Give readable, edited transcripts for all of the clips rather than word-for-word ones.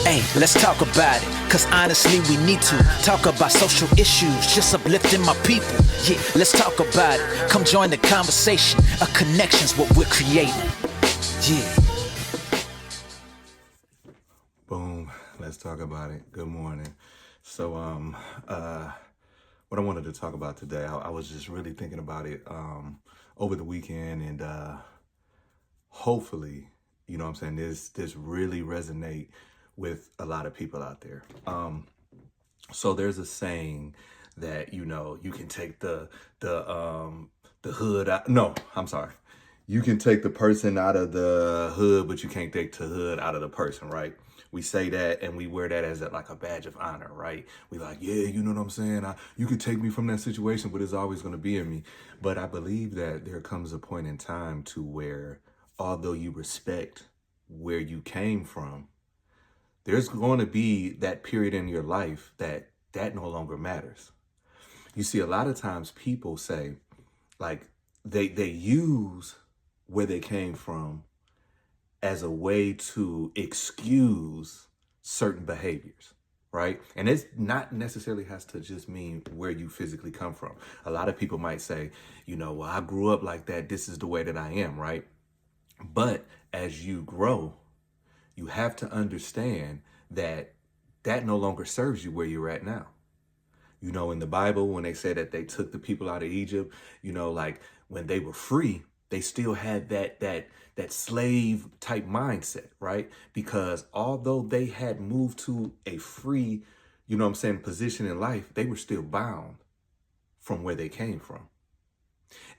Hey, let's talk about it, cause honestly we need to talk about social issues, just uplifting my people. Yeah, let's talk about it. Come join the conversation. A connection's what we're creating. Yeah. Boom. Let's talk about it. Good morning. So, what I wanted to talk about today, I was just really thinking about it over the weekend, and hopefully, you know what I'm saying, this really resonate with a lot of people out there. So there's a saying that, you know, you can take the hood out. No, I'm sorry. You can take the person out of the hood, but you can't take the hood out of the person, right? We say that and we wear that as like a badge of honor, right? We like, yeah, you know what I'm saying? You could take me from that situation, but it's always going to be in me. But I believe that there comes a point in time to where, although you respect where you came from, there's going to be that period in your life that no longer matters. You see, a lot of times people say, like, they use where they came from as a way to excuse certain behaviors, right? And it's not necessarily has to just mean where you physically come from. A lot of people might say, you know, well, I grew up like that. This is the way that I am, right? But as you grow, you have to understand that no longer serves you where you're at now. You know, in the Bible, when they say that they took the people out of Egypt, you know, like when they were free, they still had that slave type mindset, right? Because although they had moved to a free, you know what I'm saying, position in life, they were still bound from where they came from.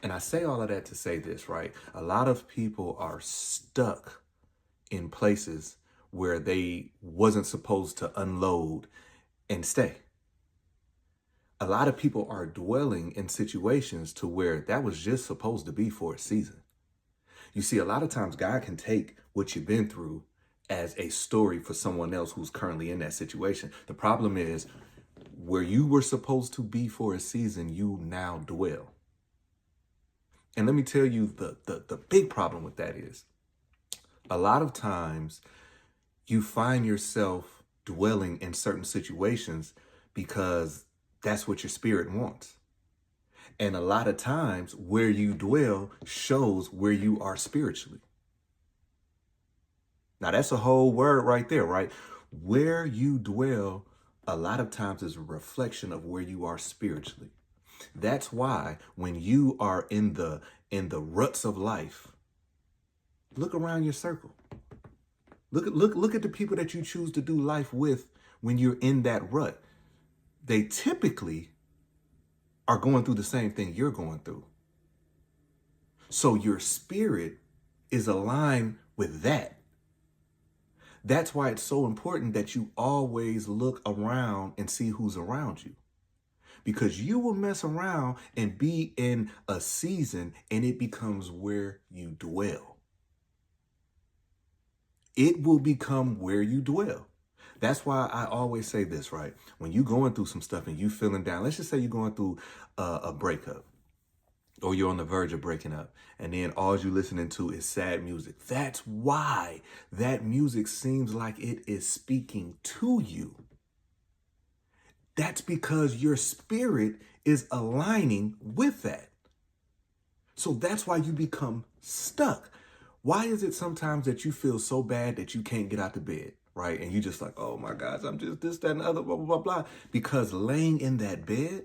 And I say all of that to say this, right? A lot of people are stuck in places where they wasn't supposed to unload and stay. A lot of people are dwelling in situations to where that was just supposed to be for a season. You see, a lot of times God can take what you've been through as a story for someone else who's currently in that situation. The problem is where you were supposed to be for a season, you now dwell. And let me tell you the big problem with that is a lot of times you find yourself dwelling in certain situations because that's what your spirit wants. And a lot of times where you dwell shows where you are spiritually. Now that's a whole word right there, right? Where you dwell a lot of times is a reflection of where you are spiritually. That's why when you are in the ruts of life, look around your circle. Look at the people that you choose to do life with when you're in that rut. They typically are going through the same thing you're going through. So your spirit is aligned with that. That's why it's so important that you always look around and see who's around you. Because you will mess around and be in a season and it becomes where you dwell. It will become where you dwell. That's why I always say this, right? When you're going through some stuff and you feeling down, let's just say you're going through a breakup or you're on the verge of breaking up and then all you're listening to is sad music. That's why that music seems like it is speaking to you. That's because your spirit is aligning with that. So that's why you become stuck. Why is it sometimes that you feel so bad that you can't get out of bed, right? And you just like, oh my gosh, I'm just this, that, and the other, blah, blah, blah, blah. Because laying in that bed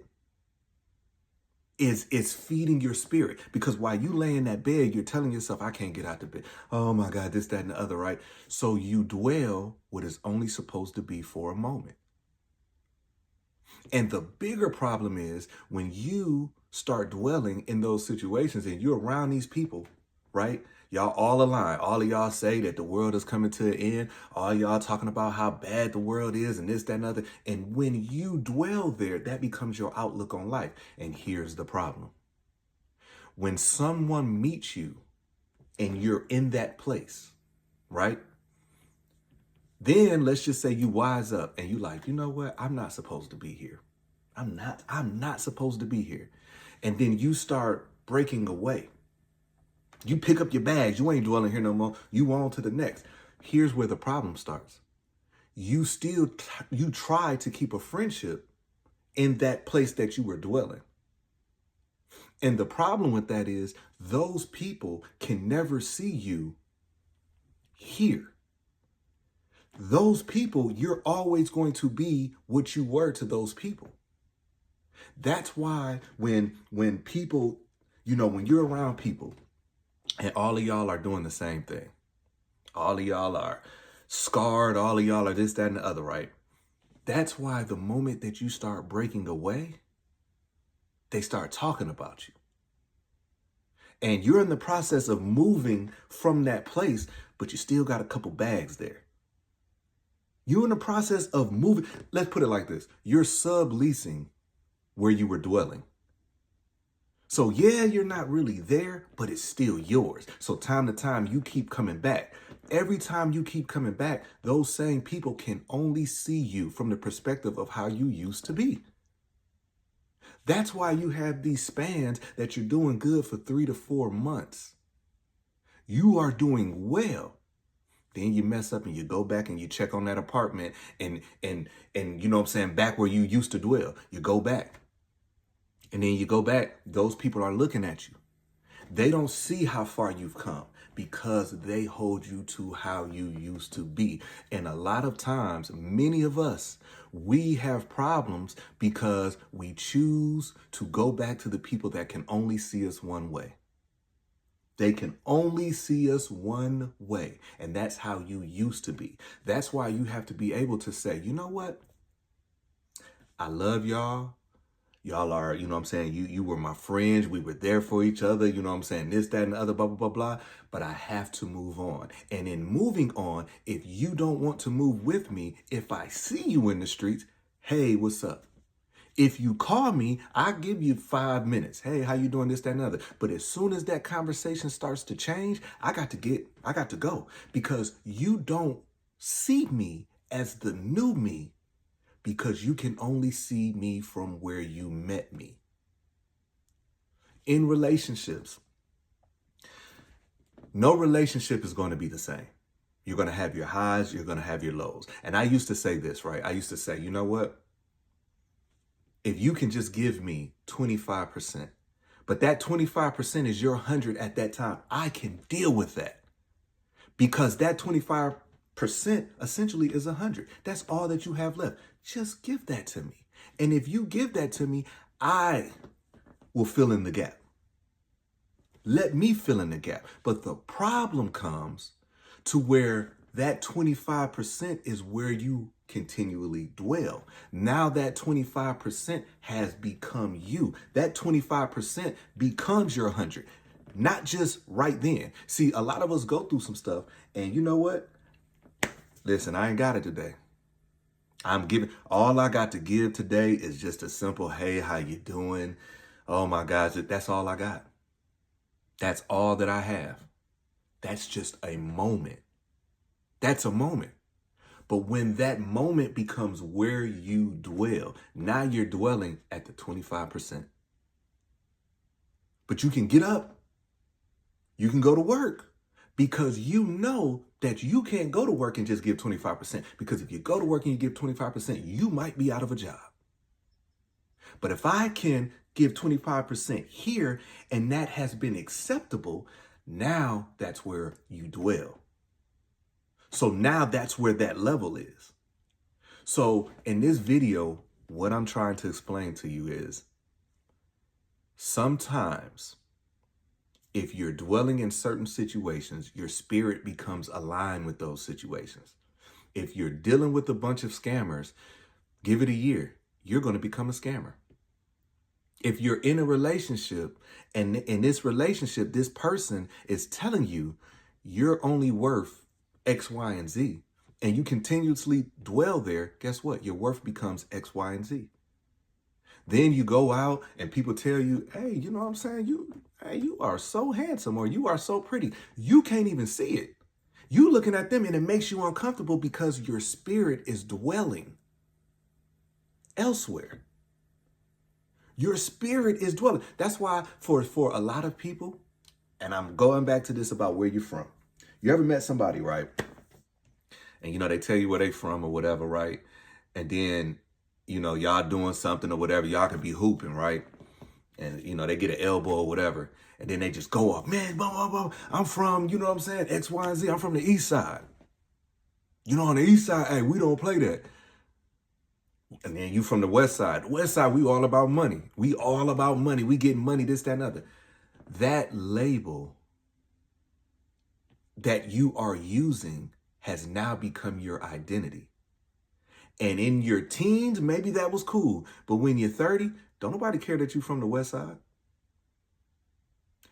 is feeding your spirit. Because while you lay in that bed, you're telling yourself, I can't get out of bed. Oh my God, this, that, and the other, right? So you dwell what is only supposed to be for a moment. And the bigger problem is when you start dwelling in those situations and you're around these people, right? Y'all all align. All of y'all say that the world is coming to an end. All y'all talking about how bad the world is and this, that, and other. And when you dwell there, that becomes your outlook on life. And here's the problem. When someone meets you and you're in that place, right? Then let's just say you wise up and you like, you know what? I'm not supposed to be here. I'm not supposed to be here. And then you start breaking away. You pick up your bags. You ain't dwelling here no more. You on to the next. Here's where the problem starts. you still, you try to keep a friendship in that place that you were dwelling. And the problem with that is those people can never see you here. Those people, you're always going to be what you were to those people. That's why when people, when you're around people and all of y'all are doing the same thing, all of y'all are scarred, all of y'all are this, that, and the other, right? That's why the moment that you start breaking away, they start talking about you. And you're in the process of moving from that place, but you still got a couple bags there. You're in the process of moving. Let's put it like this. You're subleasing where you were dwelling. So yeah, you're not really there, but it's still yours. So time to time, you keep coming back. Every time you keep coming back, those same people can only see you from the perspective of how you used to be. That's why you have these spans that you're doing good for 3 to 4 months. You are doing well. Then you mess up and you go back and you check on that apartment and you know what I'm saying, back where you used to dwell. You go back. And then you go back, those people are looking at you. They don't see how far you've come because they hold you to how you used to be. And a lot of times, many of us, we have problems because we choose to go back to the people that can only see us one way. They can only see us one way. And that's how you used to be. That's why you have to be able to say, you know what? I love y'all. Y'all are, you know what I'm saying? You were my friends. We were there for each other. You know what I'm saying? This, that, and the other, blah, blah, blah, blah. But I have to move on. And in moving on, if you don't want to move with me, if I see you in the streets, hey, what's up? If you call me, I give you 5 minutes. Hey, how you doing? This, that, and the other. But as soon as that conversation starts to change, I got to go because you don't see me as the new me because you can only see me from where you met me. In relationships, no relationship is going to be the same. You're going to have your highs, you're going to have your lows. And I used to say this, right? I used to say, you know what? If you can just give me 25%, but that 25% is your 100 at that time, I can deal with that because that 25% essentially is 100. That's all that you have left. Just give that to me. And if you give that to me, I will fill in the gap. Let me fill in the gap. But the problem comes to where that 25% is where you continually dwell. Now that 25% has become you. That 25% becomes your 100. Not just right then. See, a lot of us go through some stuff and you know what? Listen, I ain't got it today. All I got to give today is just a simple, hey, how you doing? Oh my gosh, that's all I got. That's all that I have. That's just a moment. That's a moment. But when that moment becomes where you dwell, now you're dwelling at the 25%. But you can get up. You can go to work because you know that you can't go to work and just give 25%. Because if you go to work and you give 25%, you might be out of a job. But if I can give 25% here and that has been acceptable, now that's where you dwell. So now that's where that level is. So in this video, what I'm trying to explain to you is sometimes if you're dwelling in certain situations, your spirit becomes aligned with those situations. If you're dealing with a bunch of scammers, give it a year. You're going to become a scammer. If you're in a relationship and in this relationship, this person is telling you you're only worth X, Y, and Z, and you continuously dwell there, guess what? Your worth becomes X, Y, and Z. Then you go out and people tell you, hey, you know what I'm saying? You are so handsome or you are so pretty. You can't even see it. You looking at them and it makes you uncomfortable because your spirit is dwelling elsewhere. Your spirit is dwelling. That's why for a lot of people, and I'm going back to this about where you're from. You ever met somebody, right? and you know, they tell you where they from or whatever, right? And then, you know, y'all doing something or whatever, y'all can be hooping, right? And, you know, they get an elbow or whatever, and then they just go off, man, blah, blah, blah. I'm from, you know what I'm saying, X, Y, and Z. I'm from the east side. You know, on the east side, hey, we don't play that. And then you from the west side. The west side, we all about money. We all about money. We getting money, this, that, and other. That label that you are using has now become your identity. And in your teens, maybe that was cool. But when you're 30, don't nobody care that you're from the west side.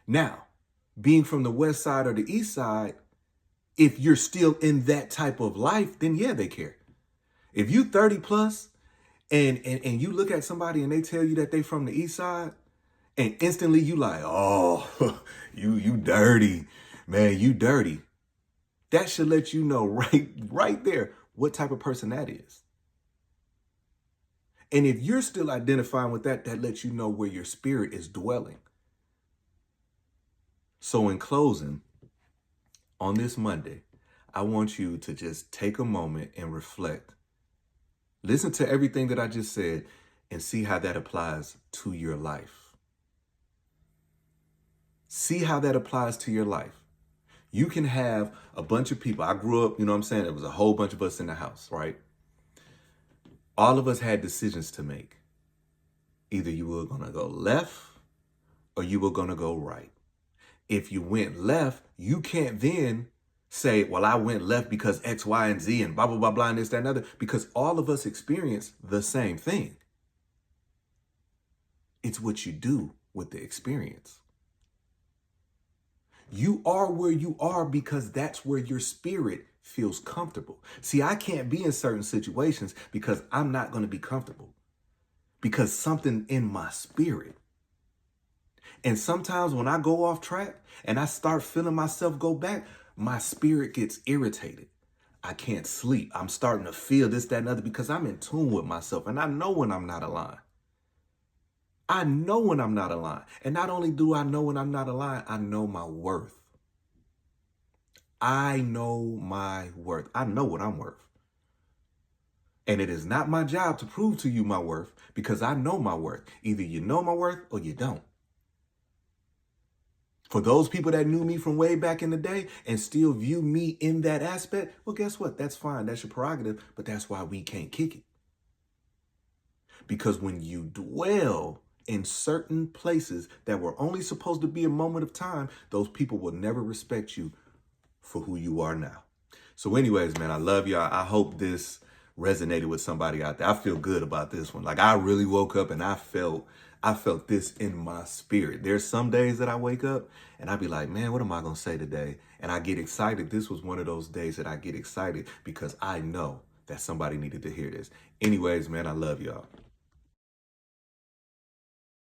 Now, being from the west side or the east side, if you're still in that type of life, then yeah, they care. If you 30 plus and you look at somebody and they tell you that they from the east side, and instantly you like, oh, you dirty, man, you dirty. That should let you know right there what type of person that is. And if you're still identifying with that, that lets you know where your spirit is dwelling. So in closing, on this Monday, I want you to just take a moment and reflect. Listen to everything that I just said and see how that applies to your life. See how that applies to your life. You can have a bunch of people. I grew up, you know what I'm saying? There was a whole bunch of us in the house, right? All of us had decisions to make. Either you were going to go left or you were going to go right. If you went left, you can't then say, well, I went left because X, Y, and Z and blah, blah, blah, blah, and this, that, and other, because all of us experience the same thing. It's what you do with the experience. You are where you are because that's where your spirit feels comfortable. See, I can't be in certain situations because I'm not going to be comfortable, because something in my spirit. And sometimes when I go off track and I start feeling myself go back, my spirit gets irritated. I can't sleep. I'm starting to feel this, that, and other because I'm in tune with myself. And I know when I'm not aligned. I know when I'm not aligned. And not only do I know when I'm not aligned, I know my worth. I know my worth. I know what I'm worth. And it is not my job to prove to you my worth because I know my worth. Either you know my worth or you don't. For those people that knew me from way back in the day and still view me in that aspect, well, guess what? That's fine. That's your prerogative, but that's why we can't kick it. Because when you dwell in certain places that were only supposed to be a moment of time, those people will never respect you for who you are now. So anyways, man, I love y'all. I hope this resonated with somebody out there. I feel good about this one. Like, I really woke up and I felt this in my spirit. There's some days that I wake up and I be like, man, what am I going to say today? And I get excited. This was one of those days that I get excited because I know that somebody needed to hear this. Anyways, man, I love y'all.